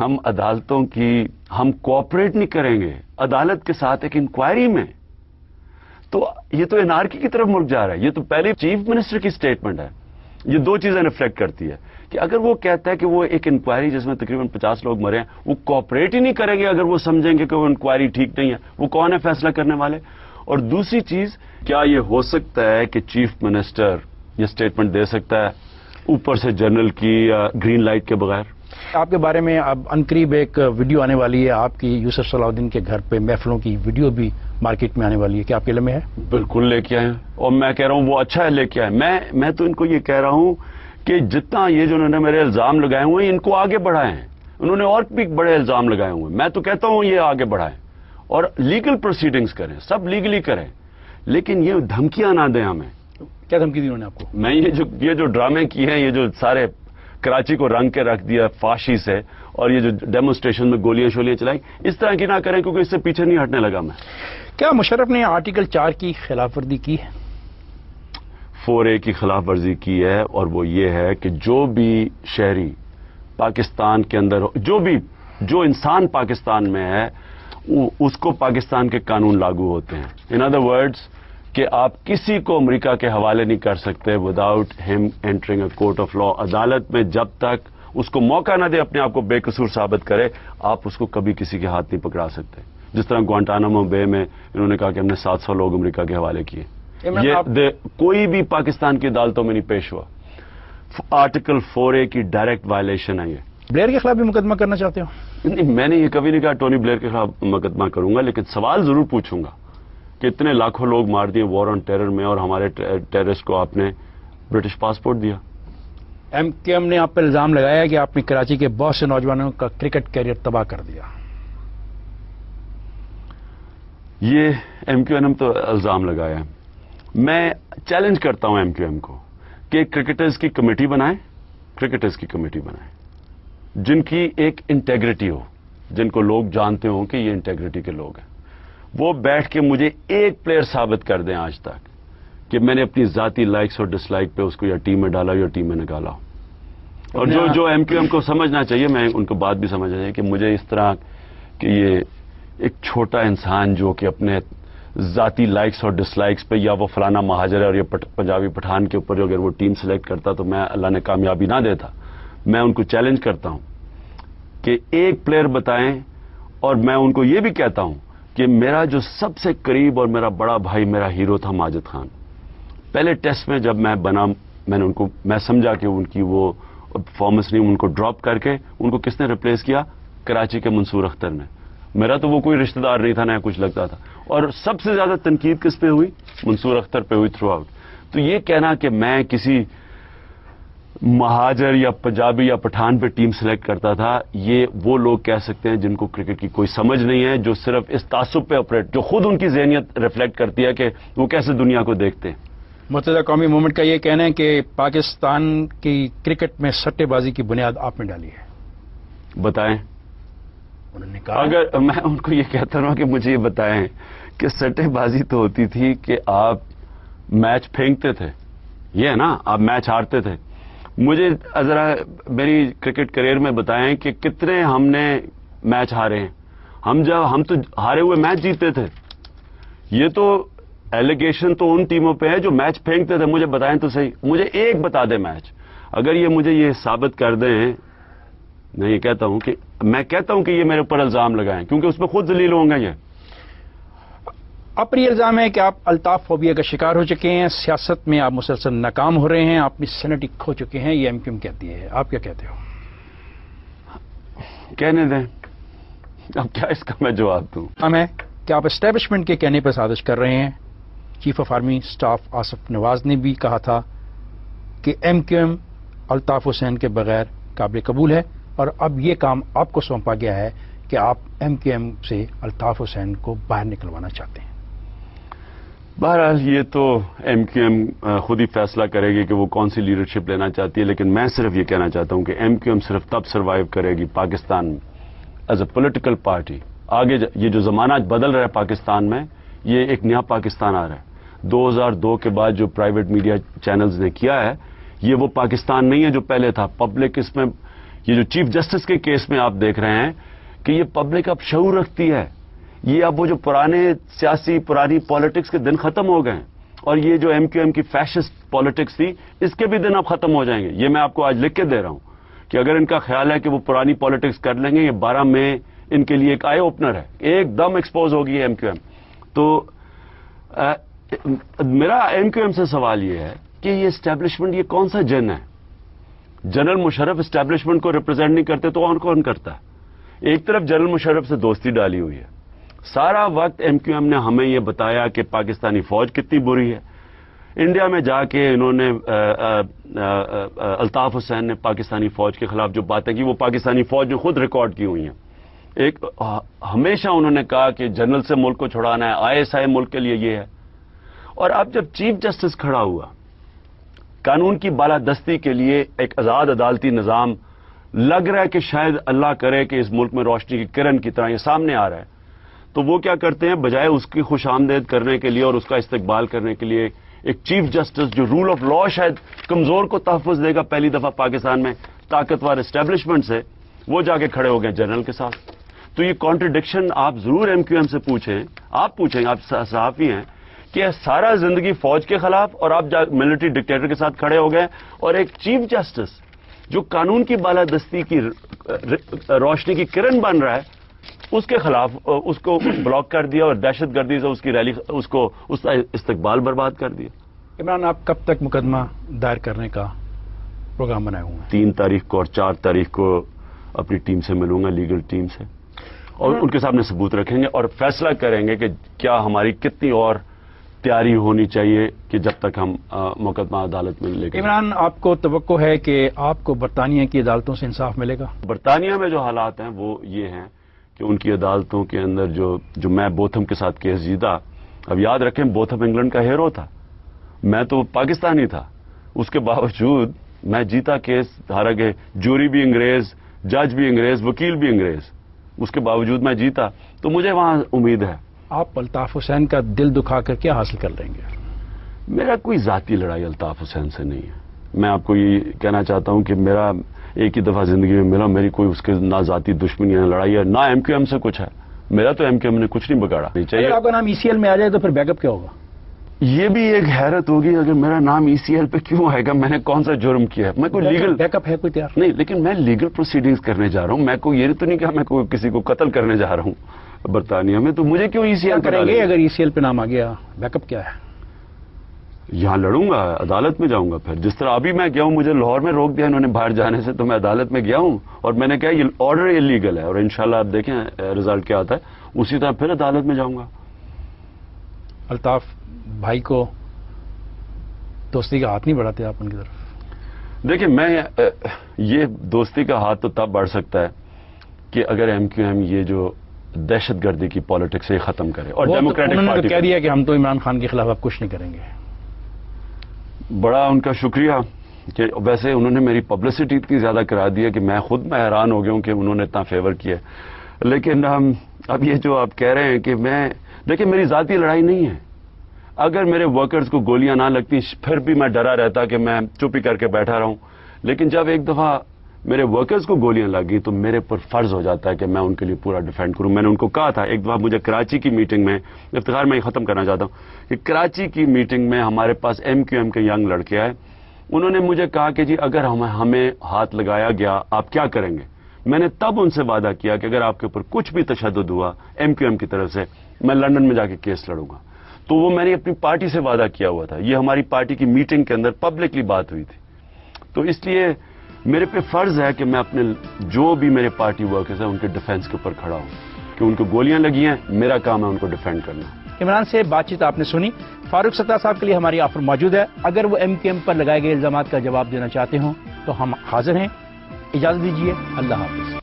ہم عدالتوں کی ہم کوآپریٹ نہیں کریں گے عدالت کے ساتھ ایک انکوائری میں، تو یہ تو انارکی کی طرف ملک جا رہا ہے. یہ تو پہلے چیف منسٹر کی سٹیٹمنٹ ہے. یہ دو چیزیں ریفلیکٹ کرتی ہے کہ اگر وہ کہتا ہے کہ وہ ایک انکوائری جس میں تقریباً 50 لوگ مرے ہیں، وہ کوآپریٹ ہی نہیں کریں گے اگر وہ سمجھیں گے کہ وہ انکوائری ٹھیک نہیں ہے، وہ کون ہے فیصلہ کرنے والے؟ اور دوسری چیز، کیا یہ ہو سکتا ہے کہ چیف منسٹر یہ سٹیٹمنٹ دے سکتا ہے اوپر سے جنرل کی گرین لائٹ کے بغیر؟ آپ کے بارے میں اب عنقریب ایک ویڈیو آنے والی ہے، آپ کی یوسف صلاح الدین کے گھر پہ محفلوں کی ویڈیو بھی مارکیٹ میں آنے والی ہے، کیا آپ کے علم میں ہے؟ بالکل لے کے آئے، اور میں کہہ رہا ہوں وہ اچھا ہے لے کے آئے. میں تو ان کو یہ کہہ رہا ہوں کہ جتنا یہ جو انہوں نے میرے الزام لگائے ہوئے ہیں ان کو آگے بڑھائیں. انہوں نے اور بھی بڑے الزام لگائے ہوئے ہیں، میں تو کہتا ہوں یہ آگے بڑھائیں اور لیگل پروسیڈنگز کریں، سب لیگلی کریں، لیکن یہ دھمکیاں نہ دیں ہمیں. کیا دھمکی دی انہوں نے آپ کو؟ میں یہ جو ڈرامے کیے ہیں، یہ جو سارے کراچی کو رنگ کے رکھ دیا فاشی سے، اور یہ جو ڈیمونسٹریشن میں گولیاں شولیاں چلائی، اس طرح کی نہ کریں کیونکہ اس سے پیچھے نہیں ہٹنے لگا میں. کیا مشرف نے آرٹیکل 4 کی خلاف ورزی کی ہے؟ 4A کی خلاف ورزی کی ہے، اور وہ یہ ہے کہ جو بھی شہری پاکستان کے اندر، جو انسان پاکستان میں ہے، اس کو پاکستان کے قانون لاگو ہوتے ہیں. ان ادر ورڈز کہ آپ کسی کو امریکہ کے حوالے نہیں کر سکتے وداؤٹ ہم entering a court of law. عدالت میں جب تک اس کو موقع نہ دے اپنے آپ کو بے قصور ثابت کرے، آپ اس کو کبھی کسی کے ہاتھ نہیں پکڑا سکتے. جس طرح گوانٹانامو بے میں انہوں نے کہا کہ ہم نے 700 لوگ امریکہ کے حوالے کیے. یہ کوئی بھی پاکستان کی عدالتوں میں نہیں پیش ہوا. آرٹیکل 4A کی ڈائریکٹ وائلیشن ہے. یہ بلیئر کے خلاف بھی مقدمہ کرنا چاہتے ہو؟ نہیں، میں نے یہ کبھی نہیں کہا ٹونی بلیئر کے خلاف مقدمہ کروں گا، لیکن سوال ضرور پوچھوں گا کہ اتنے لاکھوں لوگ مار دیے وار آن ٹیرر میں، اور ہمارے ٹیررسٹ کو آپ نے برٹش پاسپورٹ دیا. MQM نے آپ پر الزام لگایا کہ آپ نے کراچی کے بہت سے نوجوانوں کا کرکٹ کیریئر تباہ کر دیا. یہ MQM تو الزام لگایا ہے. میں چیلنج کرتا ہوں MQM کو کہ کرکٹرز کی کمیٹی بنائیں، جن کی ایک انٹیگریٹی ہو، جن کو لوگ جانتے ہوں کہ یہ انٹیگریٹی کے لوگ ہیں. وہ بیٹھ کے مجھے ایک پلیئر ثابت کر دیں آج تک کہ میں نے اپنی ذاتی لائکس اور ڈس لائک پہ اس کو یا ٹیم میں ڈالا یا ٹیم میں نکالا. اور جو MQM کو سمجھنا چاہیے، میں ان کو بات بھی سمجھنا چاہیے کہ مجھے اس طرح کہ یہ ایک چھوٹا انسان جو کہ اپنے ذاتی لائکس اور ڈس لائکس پہ، یا وہ فلانا مہاجر ہے اور یہ پنجابی پٹھان کے اوپر اگر وہ ٹیم سلیکٹ کرتا تو میں اللہ نے کامیابی نہ دیتا. میں ان کو چیلنج کرتا ہوں کہ ایک پلیئر بتائیں. اور میں ان کو یہ بھی کہتا ہوں کہ میرا جو سب سے قریب اور میرا بڑا بھائی، میرا ہیرو تھا ماجد خان. پہلے ٹیسٹ میں جب میں بنا، میں سمجھا کہ ان کی وہ پرفارمنس نہیں، ان کو ڈراپ کر کے ان کو کس نے ریپلیس کیا؟ کراچی کے منصور اختر نے. میرا تو وہ کوئی رشتہ دار نہیں تھا، نہ کچھ لگتا تھا. اور سب سے زیادہ تنقید کس پہ ہوئی؟ منصور اختر پہ ہوئی تھرو آؤٹ. تو یہ کہنا کہ میں کسی مہاجر یا پنجابی یا پٹھان پہ ٹیم سلیکٹ کرتا تھا، یہ وہ لوگ کہہ سکتے ہیں جن کو کرکٹ کی کوئی سمجھ نہیں ہے، جو صرف اس تعصب پہ آپریٹ، جو خود ان کی ذہنیت ریفلیکٹ کرتی ہے کہ وہ کیسے دنیا کو دیکھتے ہیں. متحدہ قومی موومنٹ کا یہ کہنا ہے کہ پاکستان کی کرکٹ میں سٹے بازی کی بنیاد آپ نے ڈالی ہے. بتائیں. انہوں نے کہا اگر میں ان کو یہ کہتا ہوں کہ مجھے یہ بتائیں کہ سٹے بازی تو ہوتی تھی کہ آپ میچ پھینکتے تھے، یہ ہے نا، آپ میچ ہارتے تھے. مجھے ذرا میری کرکٹ کریئر میں بتائیں کہ کتنے ہم نے میچ ہارے ہیں. ہم تو ہارے ہوئے میچ جیتے تھے. یہ تو ایلیگیشن تو ان ٹیموں پہ ہے جو میچ پھینکتے تھے. مجھے بتائیں تو صحیح، مجھے ایک بتا دیں میچ. اگر یہ مجھے یہ ثابت کر دیں، میں یہ کہتا ہوں کہ یہ میرے اوپر الزام لگائیں، کیونکہ اس میں خود ذلیل ہوں گے. یہ آپ پر یہ الزام ہے کہ آپ الطاف فوبیا کا شکار ہو چکے ہیں، سیاست میں آپ مسلسل ناکام ہو رہے ہیں، آپ اپنی سینٹی کھو چکے ہیں، یہ MQM کہتی ہے. آپ کیا کہتے ہو؟ کہنے دیں، اب کیا اس کا میں جواب دوں. ہم ہے کہ آپ اسٹیبلشمنٹ کے کہنے پر سازش کر رہے ہیں. Chief of army staff Asif Nawaz نے بھی کہا تھا کہ MQM الطاف حسین کے بغیر قابل قبول ہے، اور اب یہ کام آپ کو سونپا گیا ہے کہ آپ MQM سے الطاف حسین کو باہر نکلوانا چاہتے ہیں. بہرحال یہ تو MQM خود ہی فیصلہ کرے گی کہ وہ کون سی لیڈرشپ لینا چاہتی ہے، لیکن میں صرف یہ کہنا چاہتا ہوں کہ MQM صرف تب سروائیو کرے گی پاکستان میں ایز اے پولیٹیکل پارٹی. آگے یہ جو زمانہ بدل رہا ہے پاکستان میں، یہ ایک نیا پاکستان آ رہا ہے. 2002 کے بعد جو پرائیویٹ میڈیا چینلز نے کیا ہے، یہ وہ پاکستان نہیں ہے جو پہلے تھا. پبلک اس میں یہ جو چیف جسٹس کے کیس میں آپ دیکھ رہے ہیں کہ یہ پبلک اب شعور رکھتی ہے. یہ اب وہ جو پرانی پالیٹکس کے دن ختم ہو گئے ہیں, اور یہ جو ایم کیو ایم کی فیشسٹ پالیٹکس تھی, اس کے بھی دن اب ختم ہو جائیں گے. یہ میں آپ کو آج لکھ کے دے رہا ہوں کہ اگر ان کا خیال ہے کہ وہ پرانی پالیٹکس کر لیں گے, یہ 12 مئی ان کے لیے ایک آئی اوپنر ہے. ایک دم ایکسپوز ہوگی ایم کیو ایم. تو میرا ایم کیو ایم سے سوال یہ ہے کہ یہ اسٹیبلشمنٹ یہ کون سا جن ہے؟ جنرل مشرف اسٹیبلشمنٹ کو ریپرزینٹ نہیں کرتے تو اور کون کرتا ہے؟ ایک طرف جنرل مشرف سے دوستی ڈالی ہوئی ہے. سارا وقت ایم کیو ایم نے ہمیں یہ بتایا کہ پاکستانی فوج کتنی بری ہے. انڈیا میں جا کے انہوں نے الطاف حسین نے پاکستانی فوج کے خلاف جو باتیں کی وہ پاکستانی فوج نے خود ریکارڈ کی ہوئی ہیں. ہمیشہ انہوں نے کہا کہ جنرل سے ملک کو چھڑانا ہے, آئی ایس آئی ملک کے لیے یہ ہے. اور اب جب چیف جسٹس کھڑا ہوا, قانون کی بالادستی کے لیے ایک آزاد عدالتی نظام لگ رہا ہے کہ شاید اللہ کرے کہ اس ملک میں روشنی کی کرن کی طرح یہ سامنے آ رہا ہے, تو وہ کیا کرتے ہیں بجائے اس کی خوش آمدید کرنے کے لیے اور اس کا استقبال کرنے کے لیے ایک چیف جسٹس جو رول آف لا شاید کمزور کو تحفظ دے گا پہلی دفعہ پاکستان میں طاقتور اسٹیبلشمنٹ سے, وہ جا کے کھڑے ہو گئے جنرل کے ساتھ. تو یہ کانٹرڈکشن آپ ضرور ایم کیو ایم سے پوچھیں, آپ پوچھیں, آپ صحافی ہیں, کہ سارا زندگی فوج کے خلاف اور آپ ملٹری ڈکٹیٹر کے ساتھ کھڑے ہو گئے, اور ایک چیف جسٹس جو قانون کی بالادستی کی روشنی کی کرن بن رہا ہے اس کے خلاف اس کو بلاک کر دیا اور دہشت گردی سے اس کی ریلی اس کا استقبال برباد کر دیا. عمران, آپ کب تک مقدمہ دائر کرنے کا پروگرام بنائے ہوئے ہیں؟ 3 تاریخ کو اور 4 تاریخ کو اپنی ٹیم سے ملوں گا, لیگل ٹیم سے, اور ان کے سامنے ثبوت رکھیں گے اور فیصلہ کریں گے کہ کیا ہماری کتنی اور تیاری ہونی چاہیے کہ جب تک ہم مقدمہ عدالت میں لے کے. عمران, آپ کو توقع ہے کہ آپ کو برطانیہ کی عدالتوں سے انصاف ملے گا؟ برطانیہ میں جو حالات ہیں وہ یہ ہیں کہ ان کی عدالتوں کے اندر جو میں بوتھم کے ساتھ کیس جیتا, اب یاد رکھیں بوتھم انگلینڈ کا ہیرو تھا, میں تو پاکستانی تھا, اس کے باوجود میں جیتا کیس, حالانکہ جوری بھی انگریز, جج بھی انگریز, وکیل بھی انگریز, اس کے باوجود میں جیتا. تو مجھے وہاں امید ہے. آپ الطاف حسین کا دل دکھا کر کیا حاصل کر لیں گے؟ میرا کوئی ذاتی لڑائی الطاف حسین سے نہیں ہے. میں آپ کو یہ کہنا چاہتا ہوں کہ میرا ایک ہی دفعہ زندگی میں ملا, میری کوئی اس کے نہ ذاتی دشمنی ہے, لڑائی ہے, نہ ایم کیو ایم سے کچھ ہے. میرا تو ایم کیو ایم نے کچھ نہیں بگاڑا. اگر آپ کا نام ای سی ایل میں آ جائے تو پھر بیک اپ کیا ہوگا؟ یہ بھی ایک حیرت ہوگی, اگر میرا نام ای سی ایل پہ کیوں آئے گا, میں نے کون سا جرم کیا ہے؟ میں کوئی لیگل بیک اپ ہے کوئی تیار نہیں, لیکن میں لیگل پروسیڈنگز کرنے جا رہا ہوں. میں کوئی یہ تو نہیں کہ میں کوئی کسی کو قتل کرنے جا رہا ہوں برطانیہ میں, تو مجھے کیوں ای سی ایل کریں گے؟ اگر ای سی ایل پہ نام آ گیا, بیک اپ کیا ہے؟ یہاں لڑوں گا, عدالت میں جاؤں گا. پھر جس طرح ابھی میں گیا ہوں, مجھے لاہور میں روک دیا انہوں نے باہر جانے سے, تو میں عدالت میں گیا ہوں اور میں نے کہا یہ آرڈر انلیگل ہے, اور انشاءاللہ آپ دیکھیں رزلٹ کیا آتا ہے. اسی طرح پھر عدالت میں جاؤں گا. الطاف بھائی کو دوستی کا ہاتھ نہیں بڑھاتے آپ ان کی طرف؟ دیکھیں, میں یہ دوستی کا ہاتھ تو تب بڑھ سکتا ہے کہ اگر ایم کیو ایم یہ جو دہشت گردی کی پالیٹکس سے ختم کرے, اور ڈیموکریٹک انہوں نے پارٹی کہہ دیا کہ ہم تو عمران خان کے خلاف اب کچھ نہیں کریں گے. بڑا ان کا شکریہ کہ ویسے انہوں نے میری پبلسٹی اتنی زیادہ کرا دی ہے کہ میں خود میں حیران ہو گیا ہوں کہ انہوں نے اتنا فیور کیا. لیکن اب یہ جو آپ کہہ رہے ہیں کہ میں, دیکھیں میری ذاتی لڑائی نہیں ہے. اگر میرے ورکرز کو گولیاں نہ لگتی پھر بھی میں ڈرا رہتا کہ میں چپی کر کے بیٹھا رہوں. لیکن جب ایک دفعہ میرے ورکرز کو گولیاں لگ گئی تو میرے پر فرض ہو جاتا ہے کہ میں ان کے لیے پورا ڈیفینڈ کروں. میں نے ان کو کہا تھا ایک دفعہ, مجھے کراچی کی میٹنگ میں, افتخار میں یہ ختم کرنا چاہتا ہوں کہ کراچی کی میٹنگ میں ہمارے پاس ایم کیو ایم کے ینگ لڑکے آئے. انہوں نے مجھے کہا کہ جی اگر ہمیں ہاتھ لگایا گیا آپ کیا کریں گے؟ میں نے تب ان سے وعدہ کیا کہ اگر آپ کے اوپر کچھ بھی تشدد ہوا ایم کیو ایم کی طرف سے, میں لندن میں جا کے کیس لڑوں گا. تو وہ میں نے اپنی پارٹی سے وعدہ کیا ہوا تھا. یہ ہماری پارٹی کی میٹنگ کے اندر پبلکلی بات ہوئی تھی. تو اس لیے میرے پہ فرض ہے کہ میں اپنے جو بھی میرے پارٹی ورکرز ہیں ان کے ڈیفینس کے اوپر کھڑا ہوں کہ ان کو گولیاں لگی ہیں, میرا کام ہے ان کو ڈیفینڈ کرنا. عمران سے بات چیت آپ نے سنی. فاروق ستار صاحب کے لیے ہماری آفر موجود ہے. اگر وہ ایم کیو ایم پر لگائے گئے الزامات کا جواب دینا چاہتے ہوں تو ہم حاضر ہیں. اجازت دیجیے, اللہ حافظ.